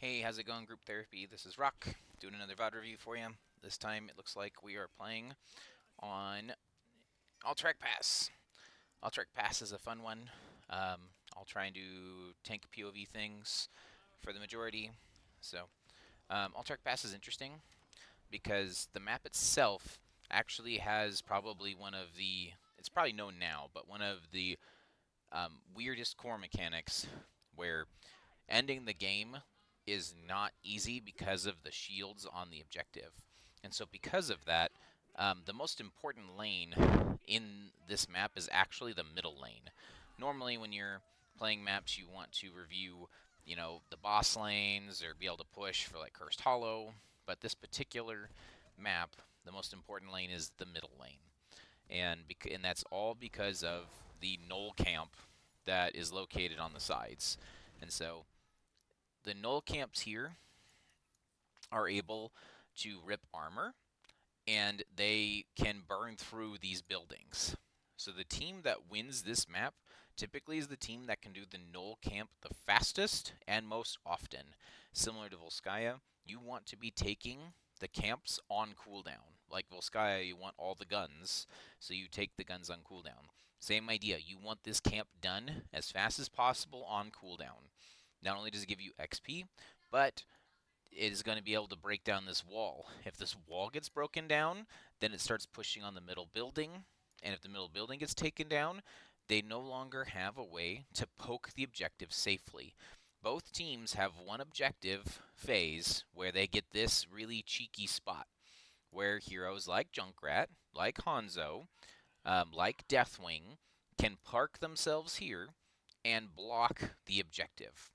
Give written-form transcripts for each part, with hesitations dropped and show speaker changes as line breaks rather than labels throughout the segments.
Hey, how's it going, Group Therapy? This is Rock, doing another VOD review for you. This time it looks like we are playing on Alterac Pass. Alterac Pass is a fun one. I'll try and do tank POV things for the majority. So, Alterac Pass is interesting because the map itself actually has probably one of the, it's probably known now, but one of the weirdest core mechanics where ending the game is not easy because of the shields on the objective. And so because of that, the most important lane in this map is actually the middle lane. Normally when you're playing maps, you want to review, the boss lanes or be able to push for like Cursed Hollow, but this particular map, the most important lane is the middle lane. And that's all because of the knoll camp that is located on the sides. And so the null camps here are able to rip armor, and they can burn through these buildings. So the team that wins this map typically is the team that can do the null camp the fastest and most often. Similar to Volskaya, you want to be taking the camps on cooldown. Like Volskaya, you want all the guns, so you take the guns on cooldown. Same idea, you want this camp done as fast as possible on cooldown. Not only does it give you XP, but it is going to be able to break down this wall. If this wall gets broken down, then it starts pushing on the middle building, and if the middle building gets taken down, they no longer have a way to poke the objective safely. Both teams have one objective phase where they get this really cheeky spot, where heroes like Junkrat, like Hanzo, like Deathwing, can park themselves here and block the objective.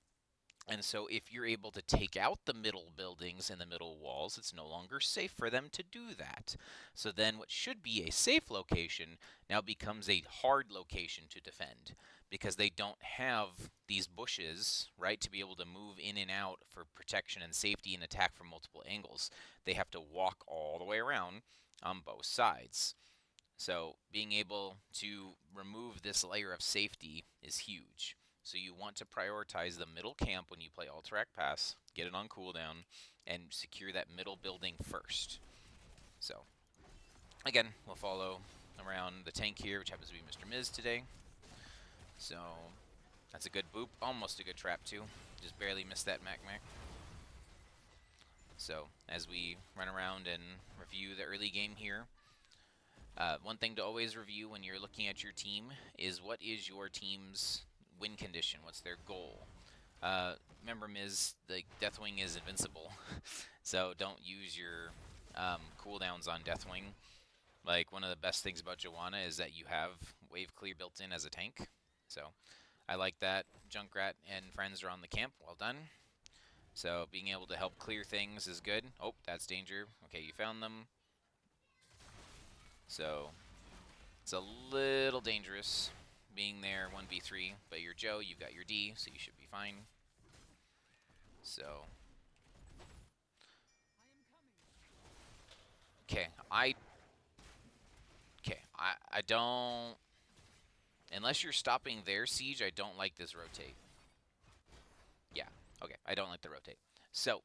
And so if you're able to take out the middle buildings and the middle walls, it's no longer safe for them to do that. So then what should be a safe location now becomes a hard location to defend because they don't have these bushes, right, to be able to move in and out for protection and safety and attack from multiple angles. They have to walk all the way around on both sides. So being able to remove this layer of safety is huge. So you want to prioritize the middle camp when you play Alterac Pass, get it on cooldown, and secure that middle building first. So, again, we'll follow around the tank here, which happens to be Mr. Miz today. So, that's a good boop. Almost a good trap, too. Just barely missed that Mac Mac. So, as we run around and review the early game here, one thing to always review when you're looking at your team is what is your team's win condition? What's their goal? Remember, Miz, the Deathwing is invincible, so don't use your cooldowns on Deathwing. Like, one of the best things about Joanna is that you have wave clear built in as a tank. So, I like that. Junkrat and friends are on the camp. Well done. So, being able to help clear things is good. Oh, that's danger. Okay, you found them. So, it's a little dangerous being there 1v3, but you're Joe, you've got your D, so you should be fine. So, okay, I don't, unless you're stopping their siege, I don't like this rotate. Yeah, okay, I don't like the rotate. So,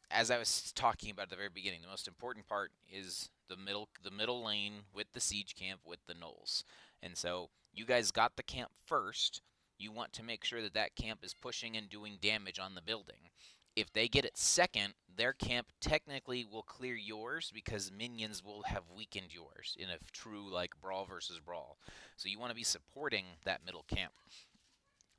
as I was talking about at the very beginning, the most important part is the middle lane with the siege camp with the gnolls. And so you guys got the camp first. You want to make sure that that camp is pushing and doing damage on the building. If they get it second, their camp technically will clear yours because minions will have weakened yours in a true like brawl versus brawl. So you want to be supporting that middle camp.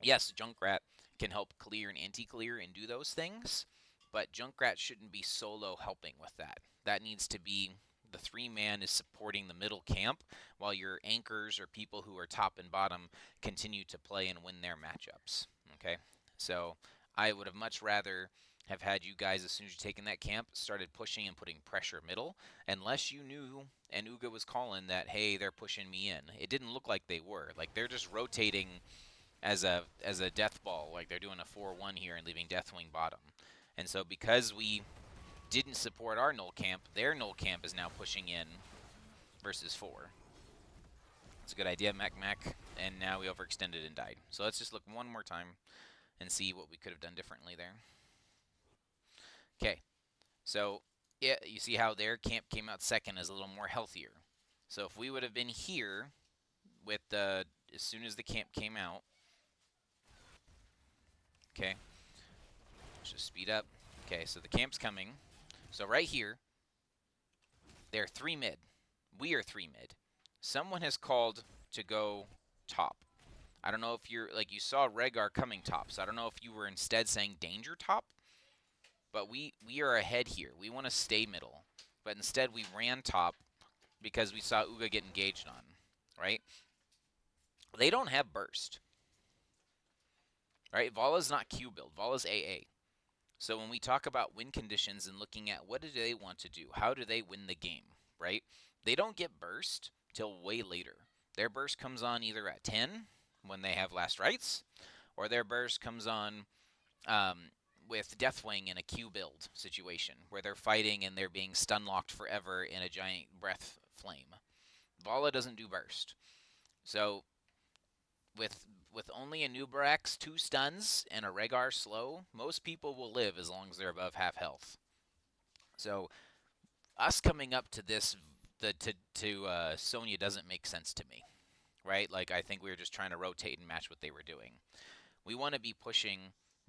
Yes, Junkrat can help clear and anti-clear and do those things, but Junkrat shouldn't be solo helping with that. That needs to be the three-man is supporting the middle camp while your anchors or people who are top and bottom continue to play and win their matchups. Okay, so I would have much rather have had you guys, as soon as you've taken that camp, started pushing and putting pressure middle, unless you knew and Uga was calling that, hey, they're pushing me in. It didn't look like they were. Like, they're just rotating as a death ball, like they're doing a 4-1 here and leaving Deathwing bottom. And so because we didn't support our null camp, their null camp is now pushing in versus 4. It's a good idea, Mac Mac, and now we overextended and died. So let's just look one more time and see what we could have done differently there. Okay, so yeah, you see how their camp came out second is a little more healthier. So if we would have been here with the, as soon as the camp came out, okay, let's just speed up. Okay, so the camp's coming. So right here, they're 3 mid. We are 3 mid. Someone has called to go top. I don't know if you're, like, you saw Rhaegar coming top, so I don't know if you were instead saying danger top, but we are ahead here. We want to stay middle, but instead we ran top because we saw Uga get engaged on, right? They don't have burst, right? Vala's not Q build. Vala's AA. So when we talk about win conditions and looking at what do they want to do, how do they win the game, right? They don't get burst till way later. Their burst comes on either at 10 when they have last rites, or their burst comes on with Deathwing in a Q build situation where they're fighting and they're being stun locked forever in a giant breath flame. Vala doesn't do burst. So with only a Nubrax, 2 stuns, and a Rhaegar slow, most people will live as long as they're above half health. So us coming up to this Sonya doesn't make sense to me, right? Like, I think we were just trying to rotate and match what they were doing. We want to be pushing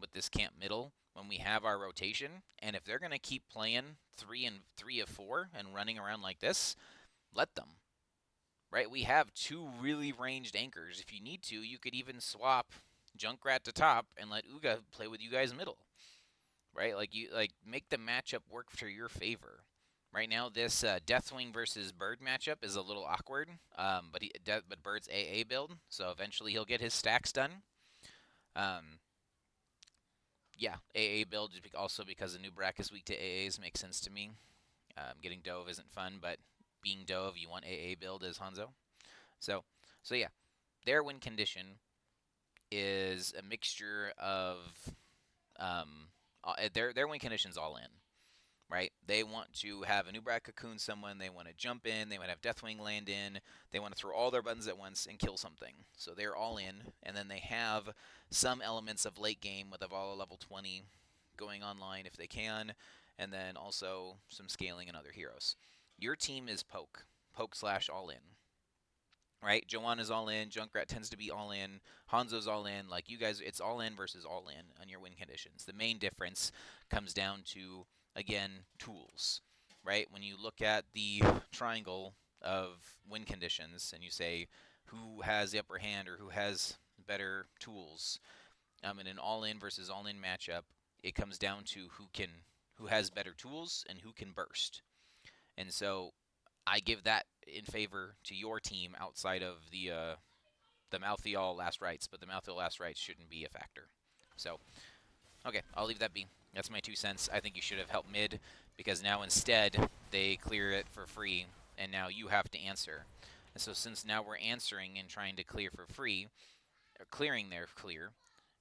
with this camp middle when we have our rotation, and if they're going to keep playing 3 of 4 and running around like this, let them. Right, we have 2 really ranged anchors. If you need to, you could even swap Junkrat to top and let Uga play with you guys middle. Right, like make the matchup work for your favor. Right now, this Deathwing versus Bird matchup is a little awkward, but Bird's AA build, so eventually he'll get his stacks done. Yeah, AA build also because the new Brack is weak to AAs makes sense to me. Getting Dove isn't fun, but being Dove, you want AA build as Hanzo. So yeah, their win condition is a mixture of their win condition's all in, right? They want to have a new Brad Cocoon someone, they want to jump in, they want to have Deathwing land in, they want to throw all their buttons at once and kill something. So they're all in, and then they have some elements of late game with Avala level 20 going online if they can, and then also some scaling and other heroes. Your team is poke / all in. Right, Joanna's all in. Junkrat tends to be all in. Hanzo's all in. Like, you guys, it's all in versus all in on your win conditions. The main difference comes down to, again, tools. Right, when you look at the triangle of win conditions and you say who has the upper hand or who has better tools, in an all-in versus all-in matchup, it comes down to who has better tools and who can burst. And so I give that in favor to your team outside of the Malthael last rites, but the Malthael last rites shouldn't be a factor. So, okay, I'll leave that be. That's my 2 cents. I think you should have helped mid, because now instead they clear it for free, and now you have to answer. And so since now we're answering and trying to clear for free, or clearing their clear,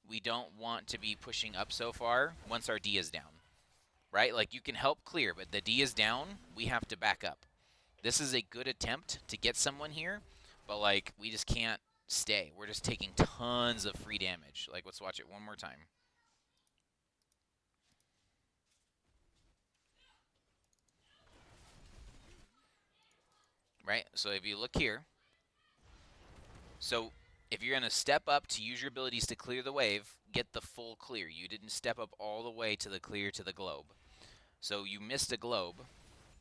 we don't want to be pushing up so far once our D is down. Right? Like, you can help clear, but the D is down, we have to back up. This is a good attempt to get someone here, but, like, we just can't stay. We're just taking tons of free damage. Like, let's watch it one more time. Right? So if you look here, so if you're going to step up to use your abilities to clear the wave, get the full clear. You didn't step up all the way to the clear to the globe. So you missed a globe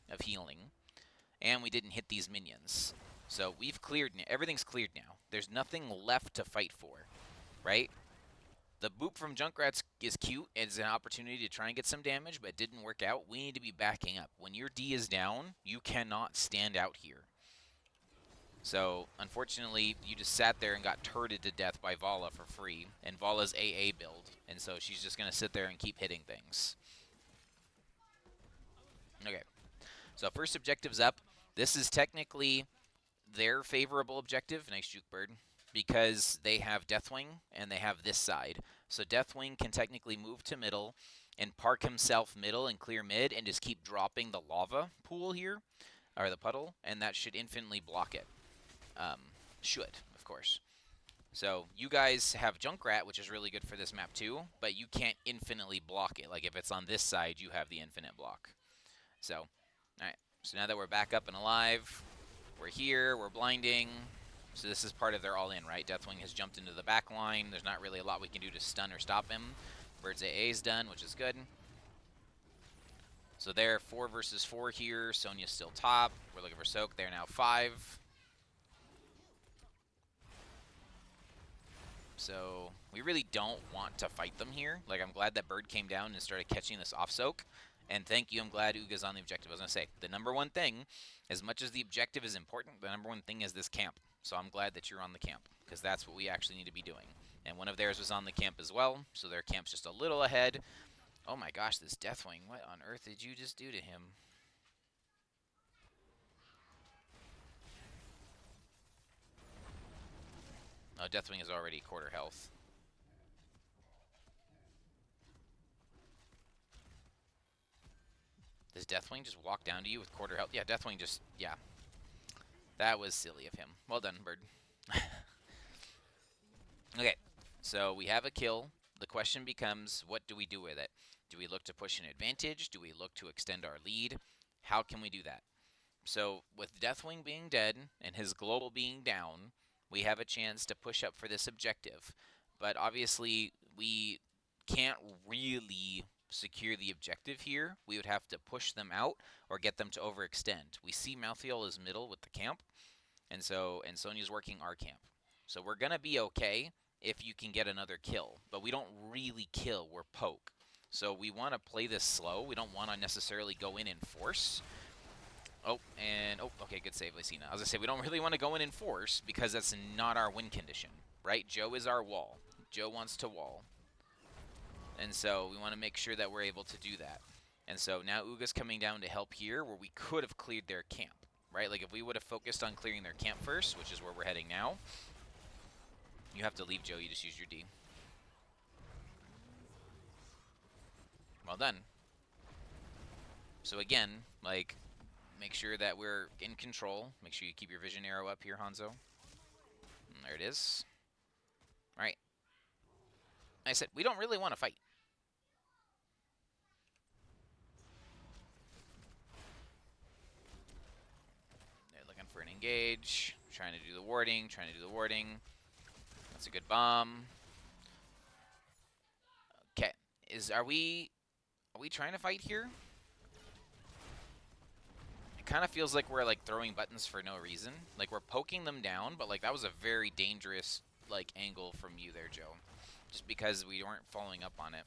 of healing, and we didn't hit these minions. So we've cleared, everything's cleared now. There's nothing left to fight for, right? The boop from Junkrats is cute. It's an opportunity to try and get some damage, but it didn't work out. We need to be backing up. When your D is down, you cannot stand out here. So, unfortunately, you just sat there and got turreted to death by Vala for free, and Vala's AA build, and so she's just going to sit there and keep hitting things. Okay, so first objective's up. This is technically their favorable objective. Nice juke, Bird. Because they have Deathwing and they have this side. So Deathwing can technically move to middle and park himself middle and clear mid and just keep dropping the lava pool here, or the puddle, and that should infinitely block it. Should, of course. So you guys have Junkrat, which is really good for this map too, but you can't infinitely block it. Like if it's on this side, you have the infinite block. So, all right. So now that we're back up and alive, we're here, we're blinding. So this is part of their all-in, right? Deathwing has jumped into the back line. There's not really a lot we can do to stun or stop him. Bird's AA is done, which is good. So they're 4 versus 4 here. Sonya's still top. We're looking for Soak. They're now 5. So we really don't want to fight them here. Like, I'm glad that Bird came down and started catching this off Soak. And thank you, I'm glad Uga's on the objective. I was going to say, the number one thing, as much as the objective is important, the number one thing is this camp. So I'm glad that you're on the camp, because that's what we actually need to be doing. And one of theirs was on the camp as well, so their camp's just a little ahead. Oh my gosh, this Deathwing, what on earth did you just do to him? Oh, Deathwing is already quarter health. Does Deathwing just walk down to you with quarter health? Yeah, Deathwing just, yeah. That was silly of him. Well done, Bird. Okay, so we have a kill. The question becomes, what do we do with it? Do we look to push an advantage? Do we look to extend our lead? How can we do that? So with Deathwing being dead and his global being down, we have a chance to push up for this objective. But obviously, we can't really secure the objective here. We would have to push them out or get them to overextend. We see Malthael is middle with the camp, and Sonya's working our camp. So we're going to be okay if you can get another kill. But we don't really kill, we're poke. So we want to play this slow. We don't want to necessarily go in and force. Oh, okay, good save, Lysina. I was going to say, we don't really want to go in and force because that's not our win condition, right? Joe is our wall. Joe wants to wall. And so we want to make sure that we're able to do that. And so now Uga's coming down to help here where we could have cleared their camp, right? Like if we would have focused on clearing their camp first, which is where we're heading now, you have to leave, Joe. You just use your D. Well done. So again, like, make sure that we're in control. Make sure you keep your vision arrow up here, Hanzo. And there it is. All right. I said, we don't really want to fight. They're looking for an engage. Trying to do the warding. That's a good bomb. Okay. Are we trying to fight here? It kind of feels like we're like throwing buttons for no reason. Like we're poking them down, but like that was a very dangerous like angle from you there, Joe. Just because we weren't following up on it.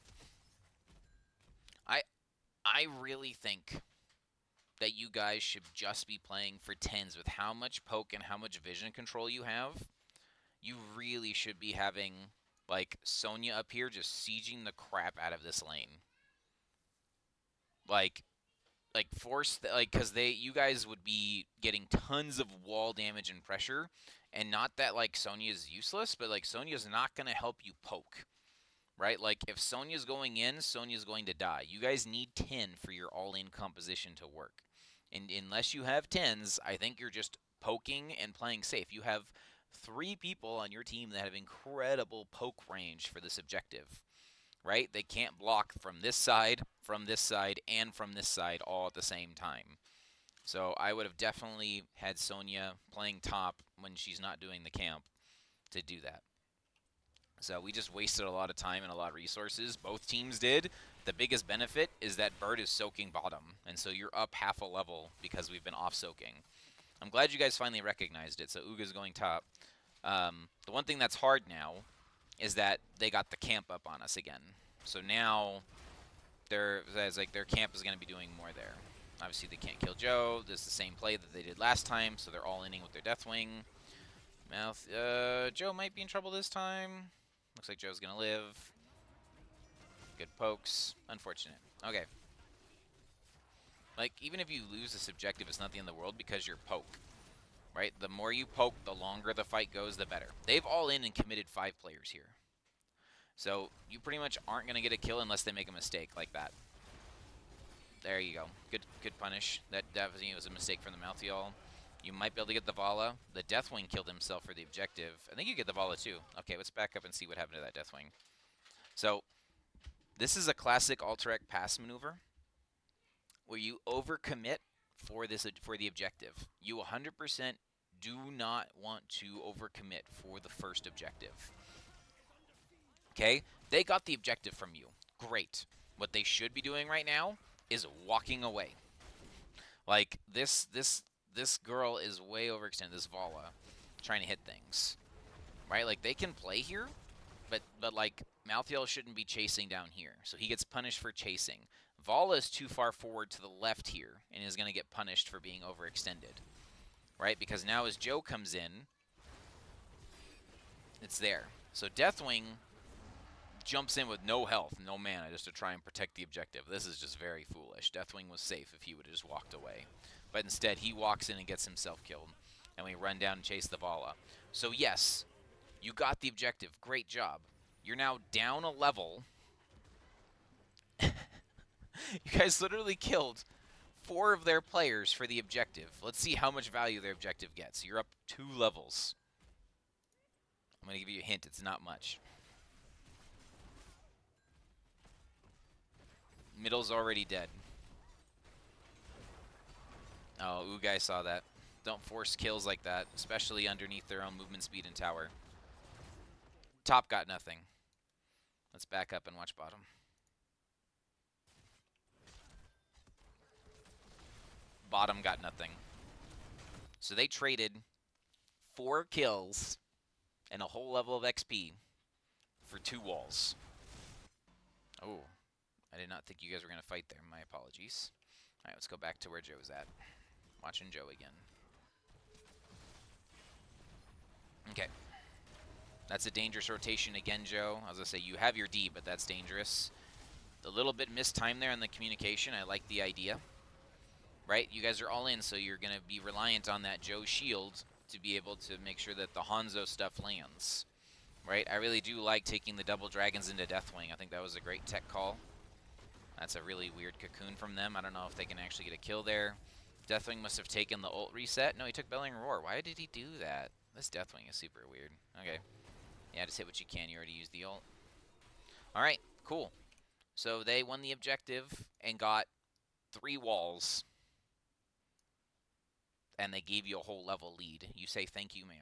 I really think that you guys should just be playing for 10s with how much poke and how much vision control you have. You really should be having like Sonya up here just sieging the crap out of this lane. Like force because you guys would be getting tons of wall damage and pressure, and not that like Sonya's useless, but like Sonya's not gonna help you poke, right? Like if Sonya's going in, Sonya's going to die. You guys need 10 for your all-in composition to work, and unless you have 10s, I think you're just poking and playing safe. You have 3 people on your team that have incredible poke range for this objective. Right? They can't block from this side, and from this side all at the same time. So I would have definitely had Sonya playing top when she's not doing the camp to do that. So we just wasted a lot of time and a lot of resources. Both teams did. The biggest benefit is that Bird is soaking bottom, and so you're up half a level because we've been off-soaking. I'm glad you guys finally recognized it, so Uga's going top. The one thing that's hard now is that they got the camp up on us again. So now their camp is going to be doing more there. Obviously, they can't kill Joe. This is the same play that they did last time, so they're all inning with their Deathwing. Joe might be in trouble this time. Looks like Joe's going to live. Good pokes. Unfortunate. Okay. Like, even if you lose this objective, it's not the end of the world because you're poke. Right? The more you poke, the longer the fight goes, the better. They've all in and committed 5 players here. So you pretty much aren't going to get a kill unless they make a mistake like that. There you go. Good punish. That definitely was a mistake from the Malthael. You might be able to get the Vala. The Deathwing killed himself for the objective. I think you get the Vala too. Okay, let's back up and see what happened to that Deathwing. So, this is a classic Alterac pass maneuver where you overcommit for the objective. You 100% do not want to overcommit for the first objective. Okay? They got the objective from you. Great. What they should be doing right now is walking away. Like this girl is way overextended, this Vala, trying to hit things. Right? Like they can play here, but like Malthael shouldn't be chasing down here. So he gets punished for chasing. Vala is too far forward to the left here and is going to get punished for being overextended. Right? Because now as Joe comes in, it's there. So Deathwing jumps in with no health, no mana, just to try and protect the objective. This is just very foolish. Deathwing was safe if he would have just walked away. But instead, he walks in and gets himself killed. And we run down and chase the Vala. So yes, you got the objective. Great job. You're now down a level. You guys literally killed 4 of their players for the objective. Let's see how much value their objective gets. You're up 2 levels. I'm going to give you a hint. It's not much. Middle's already dead. Oh, Ugai saw that. Don't force kills like that, especially underneath their own movement speed and tower. Top got nothing. Let's back up and watch bottom. Bottom got nothing. So they traded 4 kills and a whole level of XP for 2 walls. Oh, I did not think you guys were going to fight there. My apologies. All right, let's go back to where Joe's at. Watching Joe again. Okay. That's a dangerous rotation again, Joe. As I say, you have your D, but that's dangerous. A little bit missed time there on the communication. I like the idea. Right? You guys are all in, so you're going to be reliant on that Joe shield to be able to make sure that the Hanzo stuff lands. Right? I really do like taking the double dragons into Deathwing. I think that was a great tech call. That's a really weird cocoon from them. I don't know if they can actually get a kill there. Deathwing must have taken the ult reset. No, he took Belling Roar. Why did he do that? This Deathwing is super weird. Okay. Yeah, just hit what you can. You already used the ult. Alright, cool. So they won the objective and got 3 walls. And they gave you a whole level lead. You say thank you, ma'am.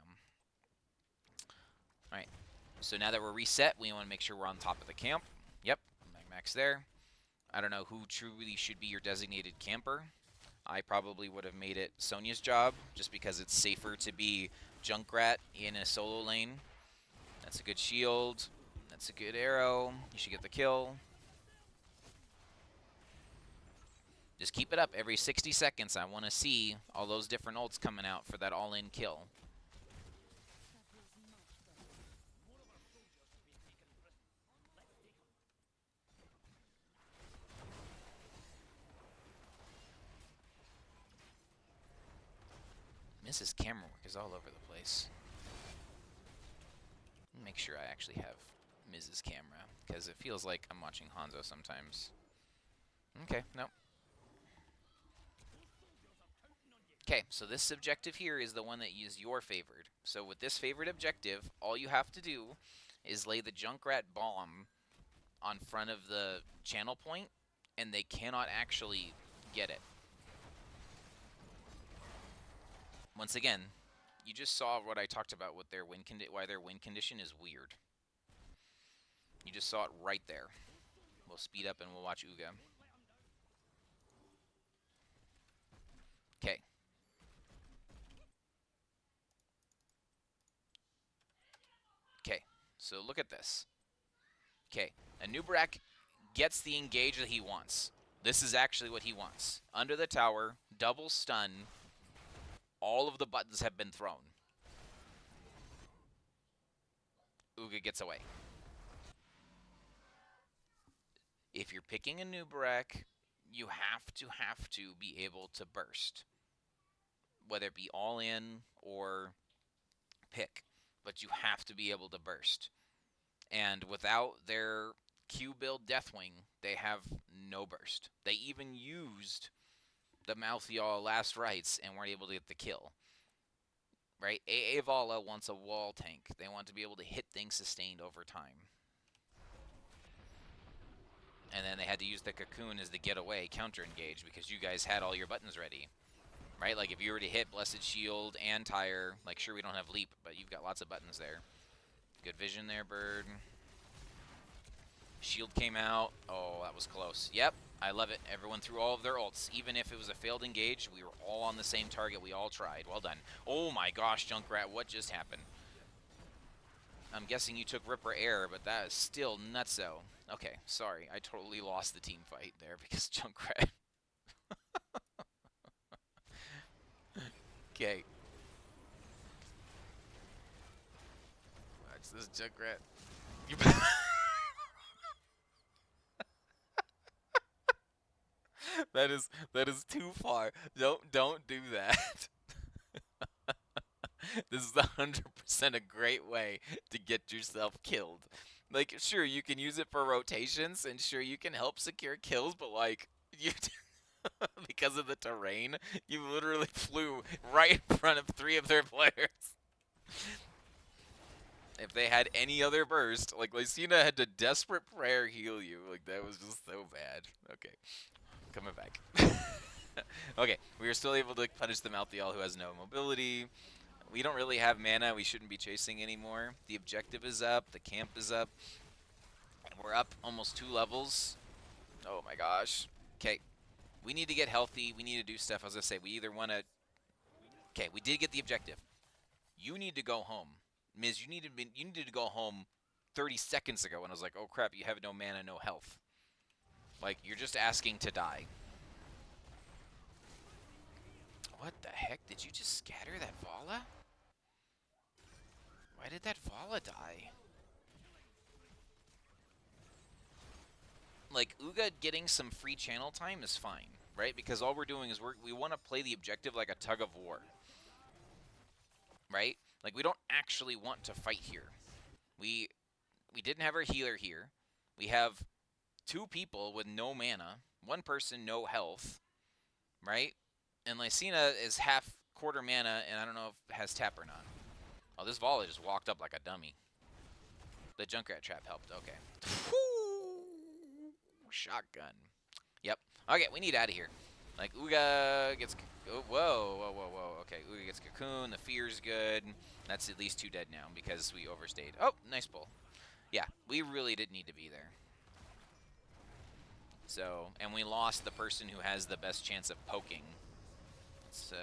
Alright. So now that we're reset, we want to make sure we're on top of the camp. Yep, Max there. I don't know who truly should be your designated camper. I probably would have made it Sonya's job, just because it's safer to be Junkrat in a solo lane. That's a good shield. That's a good arrow. You should get the kill. Just keep it up every 60 seconds. I want to see all those different ults coming out for that all-in kill. Mrs. Camera work is all over the place. Make sure I actually have Mrs. Camera, because it feels like I'm watching Hanzo sometimes. Okay, no. Okay, so this objective here is the one that is your favored. So with this favored objective, all you have to do is lay the Junkrat bomb on front of the channel point, and they cannot actually get it. Once again, you just saw what I talked about with their why their win condition is weird. You just saw it right there. We'll speed up and we'll watch Uga. Okay. Okay, so look at this. Okay, Anubarak gets the engage that he wants. This is actually what he wants. Under the tower, double stun. All of the buttons have been thrown. Uga gets away. If you're picking a Anubarak, you have to be able to burst. Whether it be all in or pick. But you have to be able to burst. And without their Q build Deathwing, they have no burst. They even used the Malthael last rites and weren't able to get the kill. right? AA Vala wants a wall tank. They want to be able to hit things sustained over time. And then they had to use the Cocoon as the getaway counter-engage because you guys had all your buttons ready. Right? Like, if you were to hit Blessed Shield and Tire, like, sure, we don't have Leap, but you've got lots of buttons there. Good vision there, Bird. Shield came out. Oh, that was close. Yep, I love it. Everyone threw all of their ults. Even if it was a failed engage, we were all on the same target. We all tried. Well done. Oh my gosh, Junkrat, what just happened? I'm guessing you took Ripper Air, but that is still nutso. Okay, sorry. I totally lost the team fight there because Junkrat. Okay. Watch this, Junkrat. that is too far. Don't do that. This is 100% a great way to get yourself killed. Like, sure, you can use it for rotations, and sure, you can help secure kills, but like, you because of the terrain, you literally flew right in front of 3 of their players. If they had any other burst, like Lysina had to desperate prayer heal you. Like, that was just so bad. Okay, coming back. Okay, we were still able to punish the Malthael who has no mobility. We don't really have mana. We shouldn't be chasing anymore. The objective is up. The camp is up. We're up almost 2 levels. Oh my gosh. Okay, we need to get healthy. We need to do stuff. As I say, we either want to... Okay, we did get the objective. You need to go home. Miz, you needed to go home 30 seconds ago when I was like, oh crap, you have no mana, no health. Like, you're just asking to die. What the heck? Did you just scatter that Vala? Why did that Vala die? Like, Uga getting some free channel time is fine, right? Because all we're doing is we want to play the objective like a tug of war. Right? Like, we don't actually want to fight here. We didn't have our healer here. We have 2 people with no mana, 1 person no health, right? And Lysina is quarter mana, and I don't know if it has tap or not. Oh, this Vala just walked up like a dummy. The Junkrat trap helped. Okay. Shotgun. Yep. Okay, we need out of here. Like, Uga gets... Oh, whoa. Okay, Uga gets Cocoon. The Fear's good. That's at least 2 dead now because we overstayed. Oh, nice pull. Yeah, we really didn't need to be there. So, and we lost the person who has the best chance of poking. It's,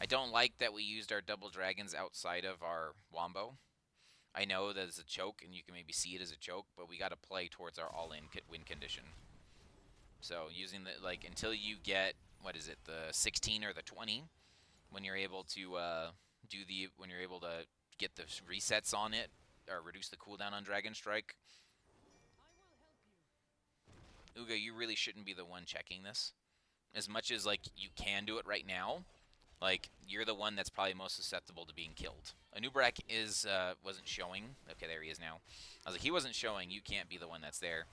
I don't like that we used our double dragons outside of our Wombo. I know that it's a choke, and you can maybe see it as a choke, but we got to play towards our all-in win condition. So using the, like, until you get, what is it, the 16 or the 20, when you're able to when you're able to get the resets on it, or reduce the cooldown on Dragon Strike. Uga, you really shouldn't be the one checking this. As much as, like, you can do it right now, like, you're the one that's probably most susceptible to being killed. Anubrak wasn't showing. Okay, there he is now. I was like, he wasn't showing. You can't be the one that's there.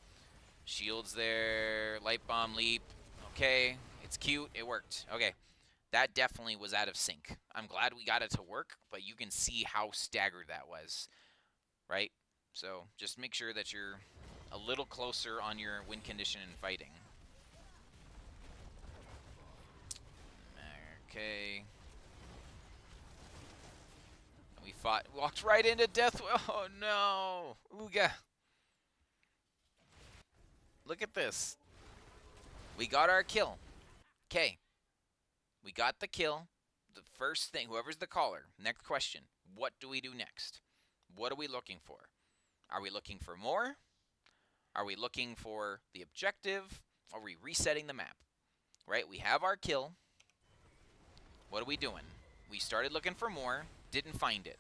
Shield's there. Light Bomb, Leap. Okay, it's cute. It worked. Okay, that definitely was out of sync. I'm glad we got it to work, but you can see how staggered that was, right? So just make sure that you're a little closer on your win condition and fighting. Okay. We walked right into death. Oh no, Uga. Look at this. We got our kill. Okay. We got the kill. The first thing, whoever's the caller, next question, what do we do next? What are we looking for? Are we looking for more? Are we looking for the objective? Are we resetting the map? Right? We have our kill. What are we doing? We started looking for more, didn't find it.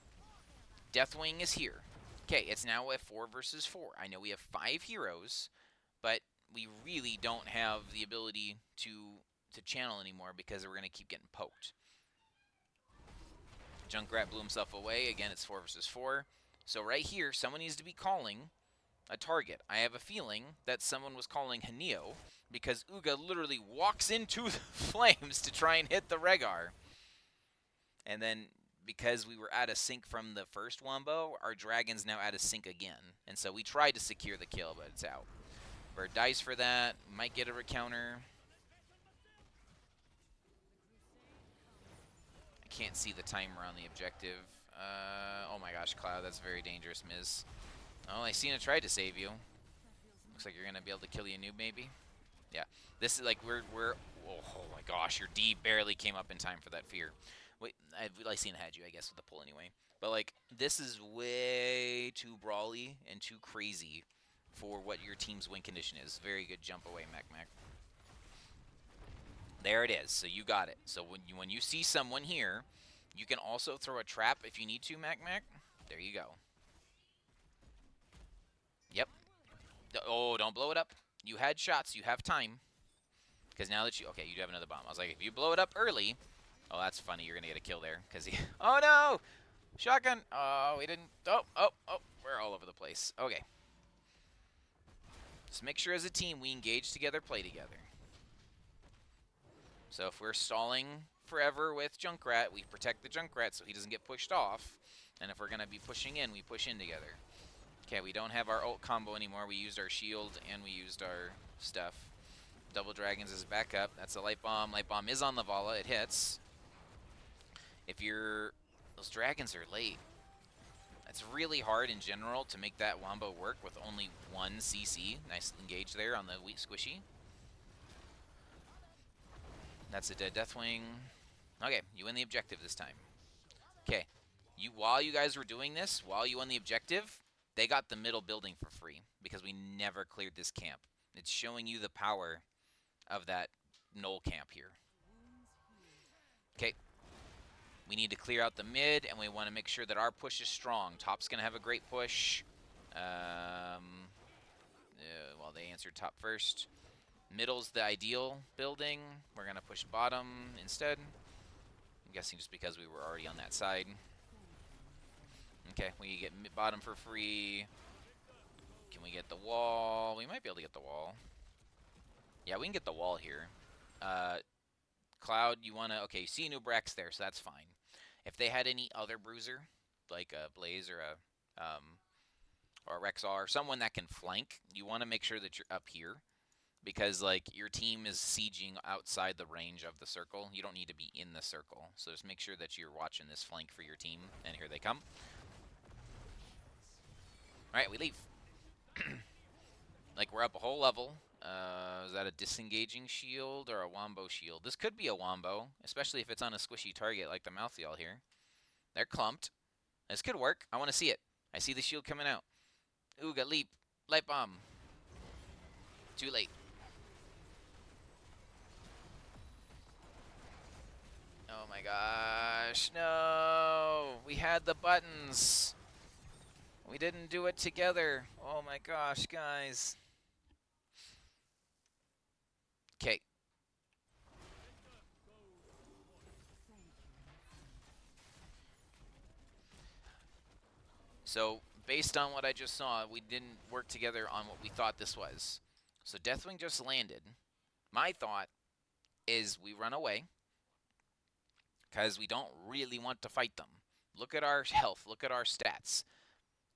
Deathwing is here. Okay, it's now a 4 versus 4. I know we have 5 heroes, but we really don't have the ability to channel anymore because we're going to keep getting poked. Junkrat blew himself away. Again, it's 4 versus 4. So right here, someone needs to be calling a target. I have a feeling that someone was calling Haneo because Uga literally walks into the flames to try and hit the Rehgar. And then because we were out of sync from the first wombo, our dragon's now out of sync again. And so we tried to secure the kill, but it's out. Bird dies for that. Might get a recounter. I can't see the timer on the objective. Oh my gosh, Cloud, that's very dangerous, Miz. Oh, I seen it tried to save you. Looks like you're gonna be able to kill you noob, maybe. Yeah, this is like we're. Oh my gosh, your D barely came up in time for that fear. Wait, I seen had you, I guess, with the pull anyway. But like, this is way too brawly and too crazy for what your team's win condition is. Very good jump away, Mac. There it is. So you got it. So when you see someone here, you can also throw a trap if you need to, Mac. There you go. Yep. Oh, don't blow it up. You had shots. You have time. Because now that you... Okay, you do have another bomb. I was like, if you blow it up early... Oh, that's funny. You're going to get a kill there. Because he... Oh, no! Shotgun! Oh, we didn't... Oh. We're all over the place. Okay. Just make sure as a team we engage together, play together. So if we're stalling forever with Junkrat, we protect the Junkrat so he doesn't get pushed off. And if we're going to be pushing in, we push in together. Okay, we don't have our ult combo anymore. We used our shield and we used our stuff. Double Dragons is back up. That's a light bomb. Light bomb is on the Vala. It hits. If you're... Those dragons are late. It's really hard in general to make that wombo work with only one CC. Nice engage there on the weak squishy. That's a dead Deathwing. Okay, you win the objective this time. Okay, while you guys were doing this, while you won the objective, they got the middle building for free because we never cleared this camp. It's showing you the power of that Knoll camp here. Okay. We need to clear out the mid, and we want to make sure that our push is strong. Top's going to have a great push. Well, they answered top first. Middle's the ideal building. We're going to push bottom instead. I'm guessing just because we were already on that side. Okay, we get bottom for free. Can we get the wall? We might be able to get the wall. Yeah, we can get the wall here. Cloud, you want to... Okay, you see Nubrax there, so that's fine. If they had any other bruiser, like a Blaze or a Rexall or someone that can flank, you want to make sure that you're up here. Because, like, your team is sieging outside the range of the circle. You don't need to be in the circle. So just make sure that you're watching this flank for your team. And here they come. Alright, we leave. Like, we're up a whole level. Is that a disengaging shield or a wombo shield? This could be a wombo, especially if it's on a squishy target like the Malthael here. They're clumped. This could work. I want to see it. I see the shield coming out. Ooga, leap. Light bomb. Too late. Oh my gosh. No. We had the buttons. We didn't do it together. Oh my gosh, guys. Okay. So, based on what I just saw, we didn't work together on what we thought this was. So, Deathwing just landed. My thought is we run away because we don't really want to fight them. Look at our health. Look at our stats.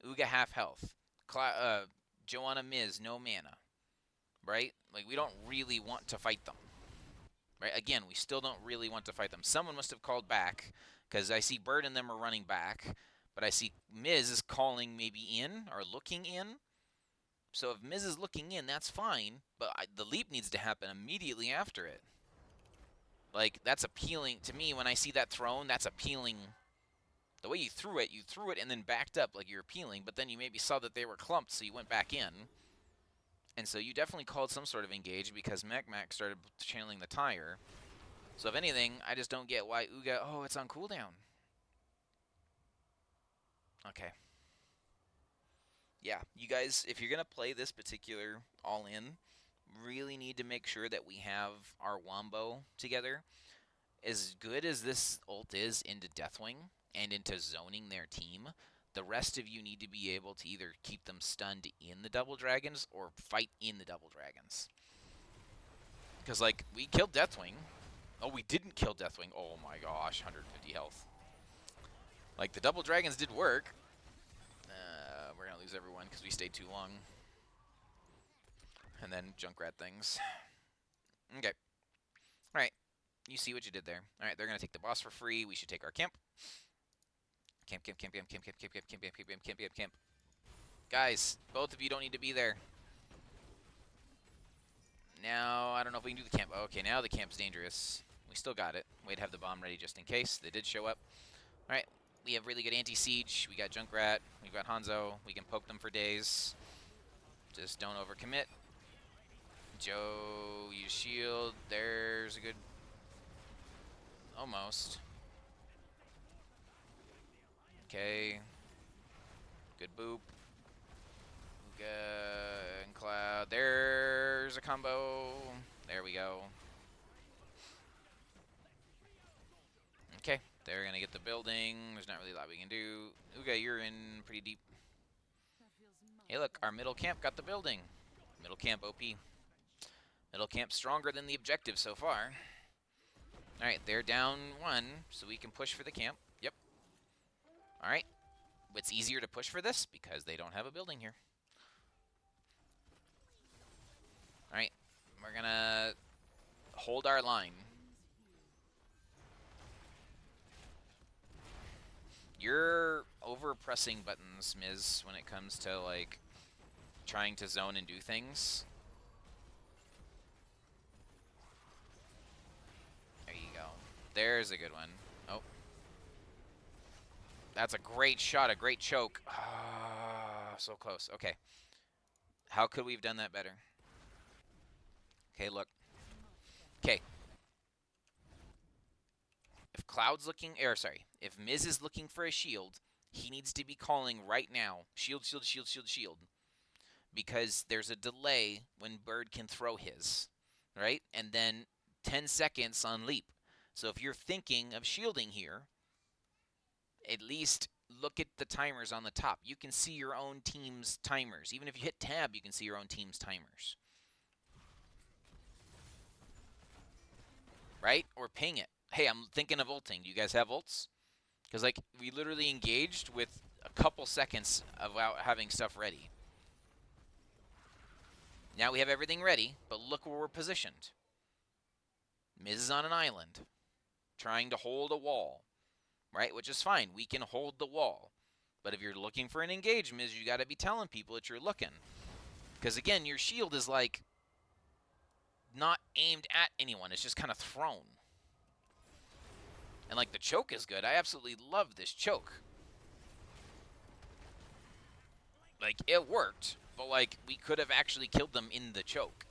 Uga half health. Joanna Miz, no mana. Right? Like, we don't really want to fight them. Right? Again, we still don't really want to fight them. Someone must have called back, because I see Bird and them are running back, but I see Miz is calling maybe in, or looking in. So if Miz is looking in, that's fine, but the leap needs to happen immediately after it. Like, that's appealing. To me, when I see that thrown, that's appealing. The way you threw it and then backed up like you're appealing, but then you maybe saw that they were clumped, so you went back in. And so you definitely called some sort of engage because Mac started channeling the tire. So if anything, I just don't get why Uga... Oh, it's on cooldown. Okay. Yeah, you guys, if you're going to play this particular all-in, really need to make sure that we have our wombo together. As good as this ult is into Deathwing and into zoning their team, the rest of you need to be able to either keep them stunned in the Double Dragons or fight in the Double Dragons. Because, like, we killed Deathwing. Oh, we didn't kill Deathwing. Oh my gosh, 150 health. Like, the double dragons did work. We're going to lose everyone because we stayed too long. And then Junkrat things. Okay. Alright. You see what you did there. Alright, they're going to take the boss for free. We should take our camp. Camp. Guys, both of you don't need to be there. Now, I don't know if we can do the camp. Okay, now the camp's dangerous. We still got it. We'd have the bomb ready just in case. They did show up. Alright, we have really good anti-siege. We got Junkrat. We've got Hanzo. We can poke them for days. Just don't overcommit. Joe, use shield. There's a good... Almost. Okay. Good boop. Uga and Cloud. There's a combo. There we go. Okay, they're going to get the building. There's not really a lot we can do. Uga, you're in pretty deep. Hey, look, our middle camp got the building. Middle camp OP. Middle camp stronger than the objective so far. Alright, they're down 1, so we can push for the camp. Yep. Alright. It's easier to push for this because they don't have a building here. Alright, we're going to hold our line. You're over-pressing buttons, Miz, when it comes to, like, trying to zone and do things. There you go. There's a good one. Oh. That's a great shot, a great choke. Ah, so close. Okay. How could we have done that better? Okay, look. Okay. If Cloud's looking, if Miz is looking for a shield, he needs to be calling right now. Shield, shield, shield, shield, shield. Because there's a delay when Bird can throw his, right? And then 10 seconds on leap. So if you're thinking of shielding here, at least look at the timers on the top. You can see your own team's timers. Even if you hit tab, you can see your own team's timers. Right? Or ping it. Hey, I'm thinking of ulting. Do you guys have ults? Because, like, we literally engaged with a couple seconds about having stuff ready. Now we have everything ready, but look where we're positioned. Miz is on an island, trying to hold a wall, right? Which is fine. We can hold the wall. But if you're looking for an engage, Miz, you got to be telling people that you're looking. Because, again, your shield is, like, not aimed at anyone. It's just kind of thrown. And, like, the choke is good. I absolutely love this choke. Like, it worked. But, like, we could have actually killed them in the choke.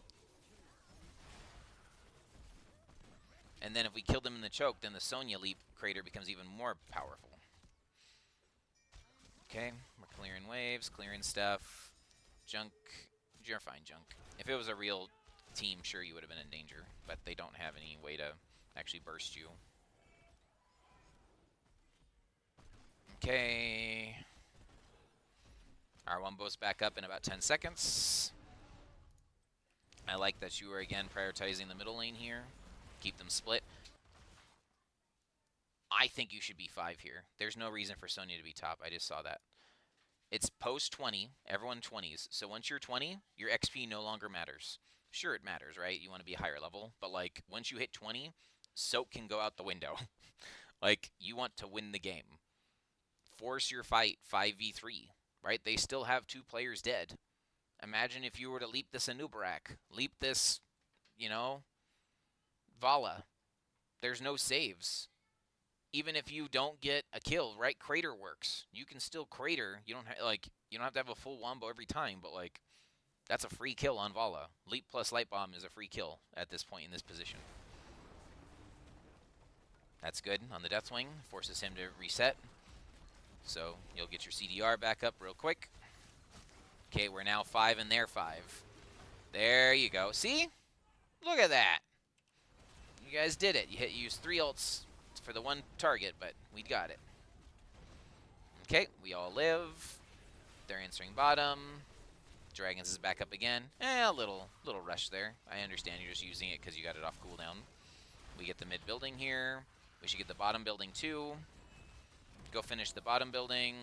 And then if we killed them in the choke, then the Sonya Leap crater becomes even more powerful. Okay, we're clearing waves, clearing stuff. Junk. You're fine, Junk. If it was a real team, sure, you would have been in danger. But they don't have any way to actually burst you. Okay. Our Wumbo's back up in about 10 seconds. I like that you are, again, prioritizing the middle lane here. Keep them split. I think you should be 5 here. There's no reason for Sonya to be top. I just saw that. It's post 20. Everyone 20s. So once you're 20, your XP no longer matters. Sure, it matters, right? You want to be higher level. But, like, once you hit 20, soak can go out the window. Like, you want to win the game. Force your fight 5v3, right? They still have 2 players dead. Imagine if you were to leap this Anubarak. Leap this, you know, Vala. There's no saves. Even if you don't get a kill, right? Crater works. You can still crater. You don't have to have a full wombo every time, but like that's a free kill on Vala. Leap plus light bomb is a free kill at this point in this position. That's good on the Deathwing. Forces him to reset. So you'll get your CDR back up real quick. Okay, we're now 5 and they're 5. There you go. See? Look at that. You guys did it. You used 3 ults for the 1 target, but we got it. Okay, we all live. They're answering bottom. Dragons is back up again. A little rush there. I understand you're just using it because you got it off cooldown. We get the mid building here. We should get the bottom building too. Go finish the bottom building.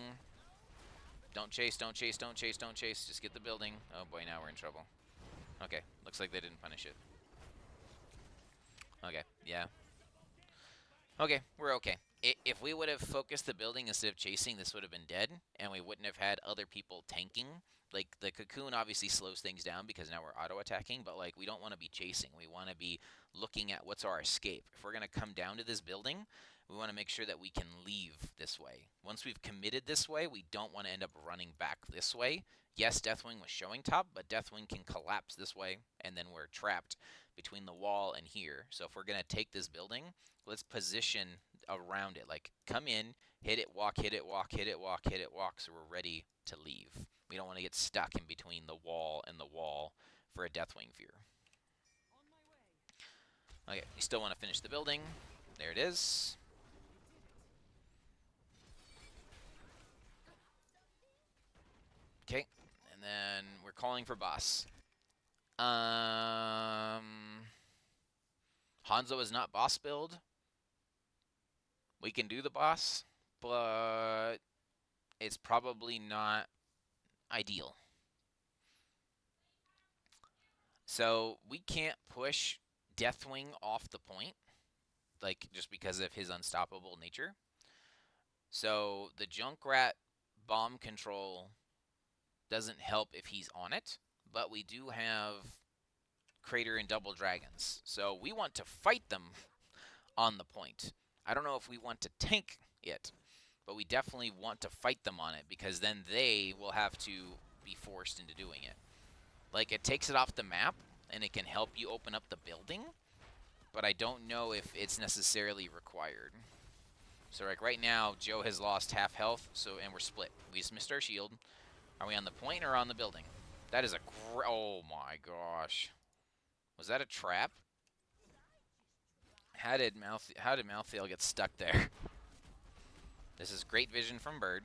Don't chase, don't chase, don't chase, don't chase. Just get the building. Oh boy, now we're in trouble. Okay, looks like they didn't punish it. Okay, yeah. Okay, we're okay. If we would have focused the building instead of chasing, this would have been dead, and we wouldn't have had other people tanking. Like, the cocoon obviously slows things down because now we're auto-attacking, but, like, we don't want to be chasing. We want to be looking at what's our escape. If we're going to come down to this building, we want to make sure that we can leave this way. Once we've committed this way, we don't want to end up running back this way. Yes, Deathwing was showing top, but Deathwing can collapse this way, and then we're trapped between the wall and here. So if we're going to take this building, let's position around it. Like, come in, hit it, walk, hit it, walk, hit it, walk, hit it, walk, so we're ready to leave. We don't want to get stuck in between the wall and the wall for a Deathwing Fear. Okay, we still want to finish the building. There it is. Okay, and then we're calling for boss. Hanzo is not boss build. We can do the boss, but it's probably not ideal. So we can't push Deathwing off the point, like, just because of his unstoppable nature. So the Junkrat bomb control doesn't help if he's on it, but we do have Crater and Double Dragons. So we want to fight them on the point. I don't know if we want to tank it, but we definitely want to fight them on it, because then they will have to be forced into doing it. Like, it takes it off the map, and it can help you open up the building, but I don't know if it's necessarily required. So, like, right now, Joe has lost half health, and we're split. We just missed our shield. Are we on the point or on the building? That is a oh my gosh. Was that a trap? How did Malthael get stuck there? This is great vision from Bird.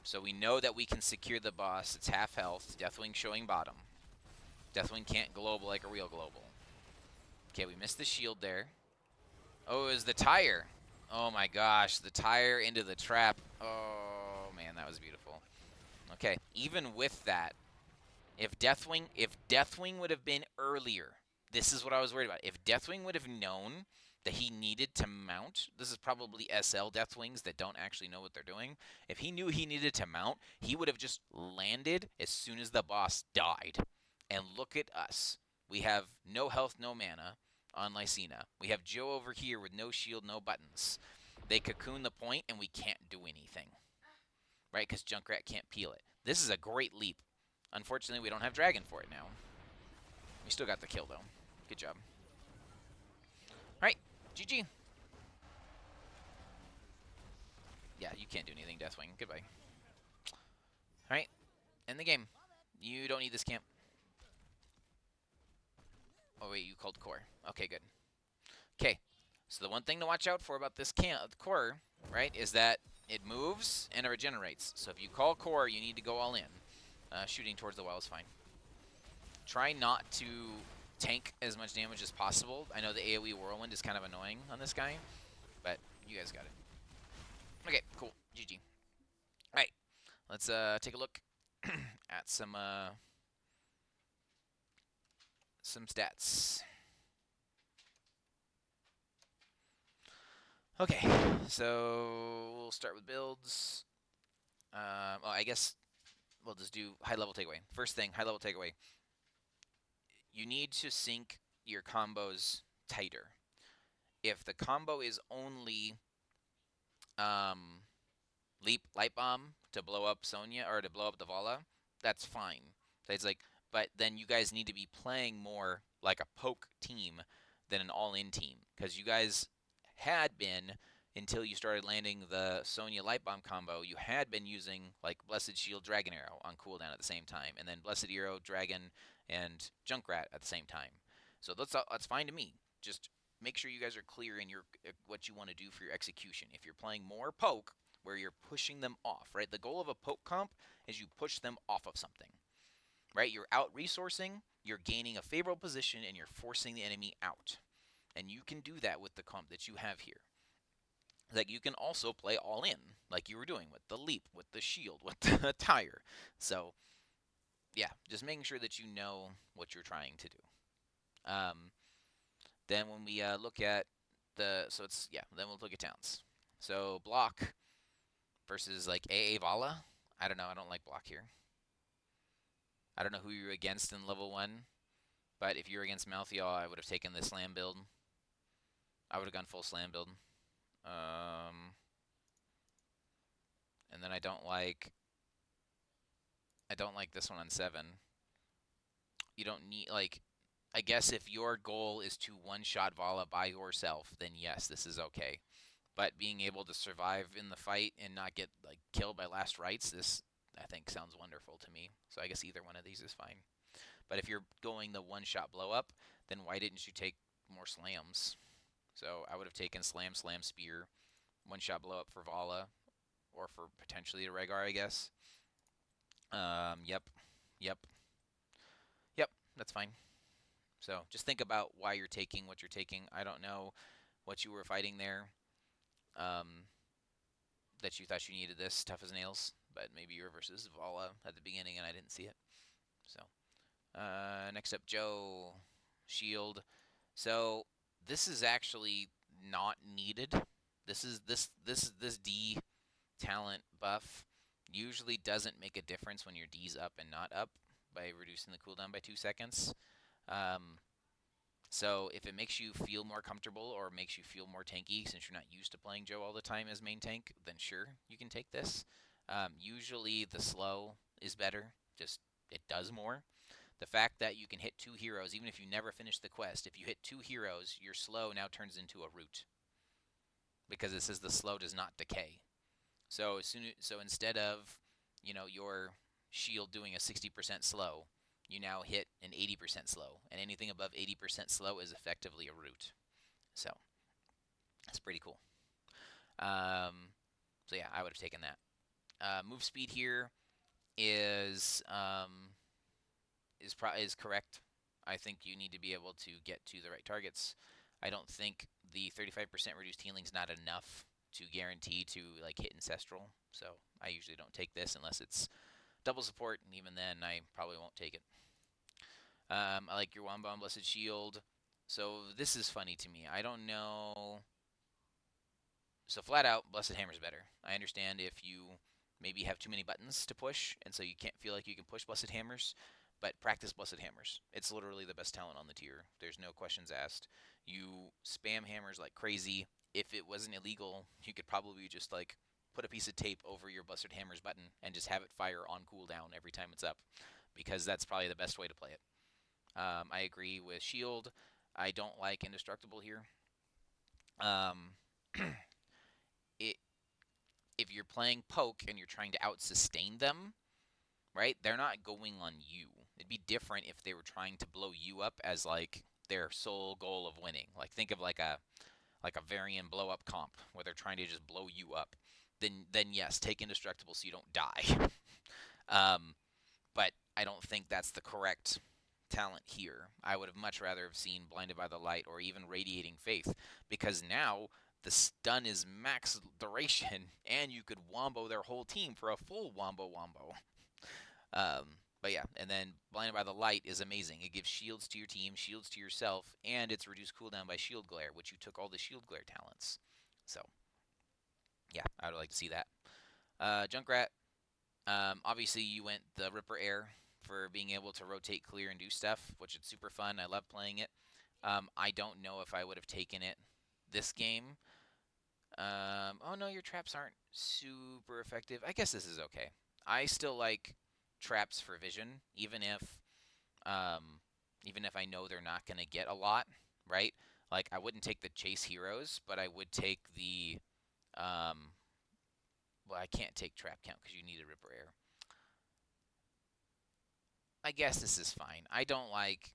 So we know that we can secure the boss. It's half health. Deathwing showing bottom. Deathwing can't global like a real global. Okay, we missed the shield there. Oh, it was the tire. Oh my gosh, the tire into the trap. Oh man, that was beautiful. Okay, even with that, if Deathwing would have been earlier, this is what I was worried about. If Deathwing would have known that he needed to mount, this is probably SL Deathwings that don't actually know what they're doing. If he knew he needed to mount, he would have just landed as soon as the boss died. And look at us. We have no health, no mana on Lysina. We have Joe over here with no shield, no buttons. They cocoon the point, and we can't do anything. Right? Because Junkrat can't peel it. This is a great leap. Unfortunately, we don't have Dragon for it now. We still got the kill, though. Good job. Alright, GG. Yeah, you can't do anything, Deathwing. Goodbye. Alright, end the game. You don't need this camp. Oh, wait, you called core. Okay, good. Okay, so the one thing to watch out for about this core, right, is that it moves and it regenerates. So if you call core, you need to go all in. Shooting towards the wall is fine. Try not to tank as much damage as possible. I know the AoE Whirlwind is kind of annoying on this guy, but you guys got it. Okay, cool. GG. All right, let's take a look at some stats. Okay, so we'll start with builds. Well, I guess we'll just do high-level takeaway. First thing, high-level takeaway. You need to sync your combos tighter. If the combo is only Light Bomb to blow up Sonya or to blow up the Vala, that's fine. So it's like, but then you guys need to be playing more like a poke team than an all-in team, because you guys had been, until you started landing the Sonya Light Bomb combo, you had been using like Blessed Shield Dragon Arrow on cooldown at the same time, and then Blessed Arrow Dragon and Junkrat at the same time. So that's fine to me. Just make sure you guys are clear in your what you want to do for your execution. If you're playing more poke, where you're pushing them off, right? The goal of a poke comp is you push them off of something, right? You're out resourcing, you're gaining a favorable position, and you're forcing the enemy out. And you can do that with the comp that you have here. Like you can also play all in, like you were doing with the leap, with the shield, with the tire. So yeah, just making sure that you know what you're trying to do. Then when we look at then we'll look at towns. So block versus like AA Vala. I don't know. I don't like block here. I don't know who you're against in level 1, but if you're against Malthael, I would have taken the slam build. I would have gone full slam build. And then I don't like this one on 7. You don't need like I guess if your goal is to one-shot Vala by yourself, then yes, this is okay. But being able to survive in the fight and not get like killed by last rites, this I think sounds wonderful to me. So I guess either one of these is fine. But if you're going the one-shot blow up, then why didn't you take more slams? So I would have taken slam, slam, spear, one-shot blow up for Vala, or for potentially a Rhaegar, I guess. Yep, yep, yep. That's fine. So just think about why you're taking what you're taking. I don't know what you were fighting there. That you thought you needed this tough as nails, but maybe you were versus Vala at the beginning and I didn't see it. So next up, Joe Shield. So this is actually not needed. This D talent buff usually doesn't make a difference when your D's up and not up by reducing the cooldown by 2 seconds. So if it makes you feel more comfortable or makes you feel more tanky since you're not used to playing Joe all the time as main tank, then sure, you can take this. Usually the slow is better, just it does more. The fact that you can hit 2 heroes, even if you never finish the quest, if you hit 2 heroes, your slow now turns into a root. Because it says the slow does not decay. So instead of, your shield doing a 60% slow, you now hit an 80% slow, and anything above 80% slow is effectively a root. So that's pretty cool. So yeah, I would have taken that. Move speed here is correct. I think you need to be able to get to the right targets. I don't think the 35% reduced healing is not enough to guarantee to like hit Ancestral. So I usually don't take this unless it's double support, and even then I probably won't take it. I like your Wamba Blessed Shield. So this is funny to me. I don't know. So flat out, Blessed Hammer is better. I understand if you maybe have too many buttons to push, and so you can't feel like you can push Blessed Hammers, but practice Blessed Hammers. It's literally the best talent on the tier. There's no questions asked. You spam hammers like crazy. If it wasn't illegal, you could probably just like put a piece of tape over your Blessed Hammers button and just have it fire on cooldown every time it's up, because that's probably the best way to play it. I agree with Shield. I don't like Indestructible here. It if you're playing poke and you're trying to out-sustain them, right? They're not going on you. It'd be different if they were trying to blow you up as like their sole goal of winning. Like think of like a Varian blow up comp where they're trying to just blow you up. Then yes, take Indestructible so you don't die. But I don't think that's the correct talent here. I would have much rather have seen Blinded by the Light or even Radiating Faith, because now the stun is max duration and you could wombo their whole team for a full wombo. But yeah, and then Blinded by the Light is amazing. It gives shields to your team, shields to yourself, and it's reduced cooldown by Shield Glare, which you took all the Shield Glare talents. So yeah, I would like to see that. Junkrat, obviously you went the Ripper Air for being able to rotate, clear, and do stuff, which is super fun. I love playing it. I don't know if I would have taken it this game. Oh no, your traps aren't super effective. I guess this is okay. I still like traps for vision, even if I know they're not gonna get a lot, right? Like I wouldn't take the chase heroes, but I would take the well, I can't take trap count because you need a Ripper Air. I guess this is fine. I don't like.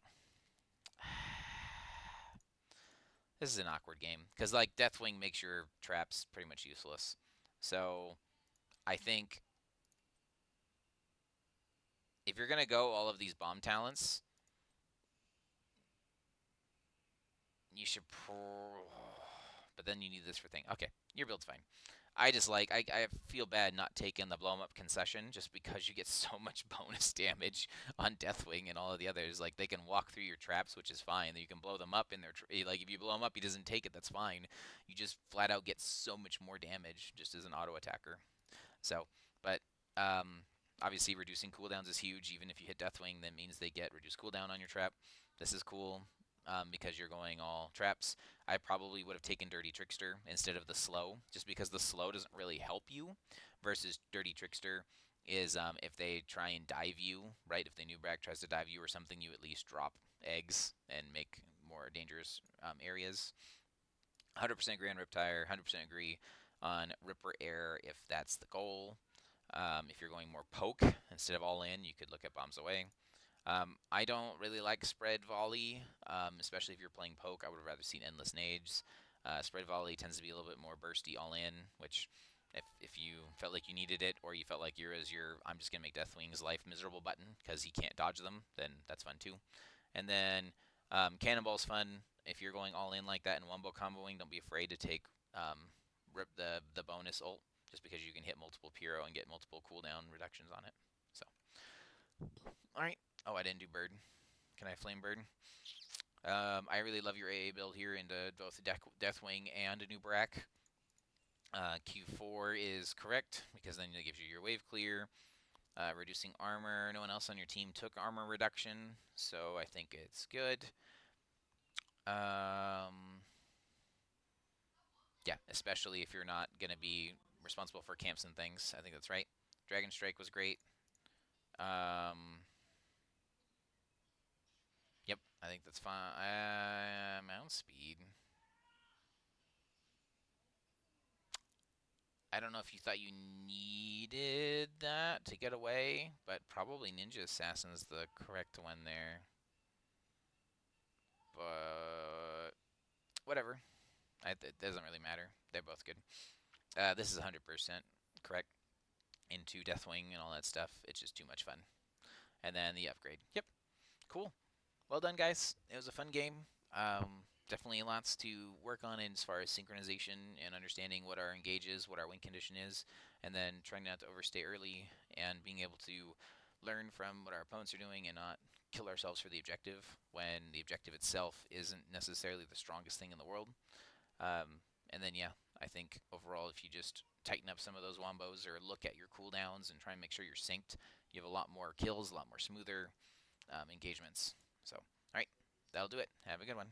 This is an awkward game because like Deathwing makes your traps pretty much useless. So I think if you're gonna go all of these bomb talents, you should but then you need this for thing. Okay, your build's fine. I just like I feel bad not taking the blow 'em up concession just because you get so much bonus damage on Deathwing and all of the others. Like they can walk through your traps, which is fine. You can blow them up in their like if you blow him up, he doesn't take it. That's fine. You just flat out get so much more damage just as an auto attacker. So, but obviously reducing cooldowns is huge. Even if you hit Deathwing, that means they get reduced cooldown on your trap. This is cool because you're going all traps. I probably would have taken Dirty Trickster instead of the slow, just because the slow doesn't really help you, versus Dirty Trickster is if they try and dive you, right? If the new brag tries to dive you or something, you at least drop eggs and make more dangerous areas. 100% Grand Riptire, 100% agree on Ripper Air if that's the goal. If you're going more poke instead of all in, you could look at Bombs Away. I don't really like Spread Volley, especially if you're playing poke. I would have rather seen Endless Nades. Spread Volley tends to be a little bit more bursty all in, which if you felt like you needed it or you felt like you're as your I'm just going to make Deathwing's life miserable button because he can't dodge them, then that's fun too. And then Cannonball's fun. If you're going all in like that and wombo comboing, don't be afraid to take rip the bonus ult, just because you can hit multiple Pyro and get multiple cooldown reductions on it. So, all right. Oh, I didn't do Bird. Can I Flame Bird? I really love your AA build here into both Deathwing and a new Barak. Q4 is correct because then it gives you your wave clear. Reducing armor. No one else on your team took armor reduction, so I think it's good. Yeah, especially if you're not going to be responsible for camps and things. I think that's right. Dragon Strike was great. Yep, I think that's fine. Mount speed. I don't know if you thought you needed that to get away, but probably Ninja Assassin is the correct one there. But whatever. It doesn't really matter. They're both good. This is 100% correct into Deathwing and all that stuff. It's just too much fun. And then the upgrade. Yep. Cool. Well done, guys. It was a fun game. Definitely lots to work on as far as synchronization and understanding what our engage is, what our win condition is, and then trying not to overstay early and being able to learn from what our opponents are doing and not kill ourselves for the objective when the objective itself isn't necessarily the strongest thing in the world. And then, yeah, I think overall, if you just tighten up some of those wombos or look at your cooldowns and try and make sure you're synced, you have a lot more kills, a lot more smoother engagements. So, all right, that'll do it. Have a good one.